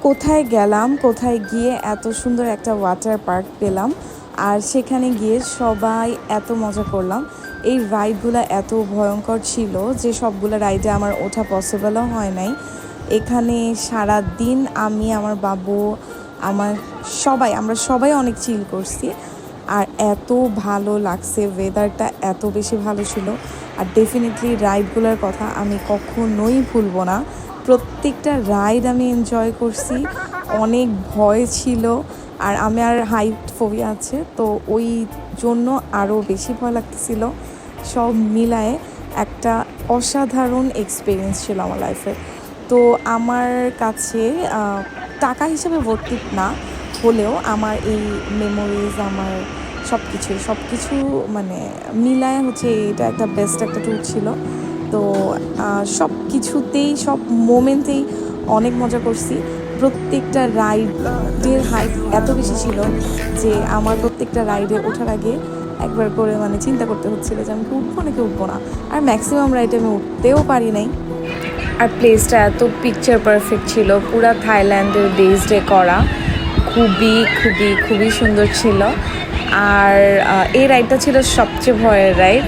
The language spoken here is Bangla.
কোথায় গেলাম, কোথায় গিয়ে এত সুন্দর একটা ওয়াটার পার্ক পেলাম, আর সেখানে গিয়ে সবাই এত মজা করলাম। এই রাইডগুলো এত ভয়ঙ্কর ছিল যে সবগুলো রাইডে আমার ওঠা পসিবলও হয় নাই। এখানে সারা দিন আমি, আমার বাবু, আমরা সবাই অনেক চিল করছি। আর এত ভালো লাগছে, ওয়েদারটা এত বেশি ভালো ছিল। আর ডেফিনেটলি রাইডগুলোর কথা আমি কখনোই ভুলবো না। প্রত্যেকটা রাইড আমি এনজয় করছি। অনেক ভয় ছিল, আর আমার হাইট ফোবিয়া আছে, তো ওই জন্য আরও বেশি ভয় লাগতেছিল। সব মিলায়ে একটা অসাধারণ এক্সপিরিয়েন্স ছিল আমার লাইফে। তো আমার কাছে টাকা হিসেবে ভর্তি না হলেও আমার এই মেমোরিজ, আমার সব কিছু মানে মিলায় হচ্ছে এটা একটা বেস্ট একটা ট্যুর ছিল। তো সব কিছুতেই, সব মোমেন্টেই অনেক মজা করছি। প্রত্যেকটা রাইডের হাইট এত বেশি ছিল যে আমার প্রত্যেকটা রাইডে ওঠার আগে একবার করে মানে চিন্তা করতে হচ্ছিল যে আমি কি উঠবো নাকি উঠবো না। আর ম্যাক্সিমাম রাইডে আমি উঠতেও পারি নাই। আর প্লেসটা এত পিকচার পারফেক্ট ছিল, পুরা থাইল্যান্ডের বেসডে করা, খুবই খুবই খুবই সুন্দর ছিল। আর এই রাইডটা ছিল সবচেয়ে ভয়ের রাইড।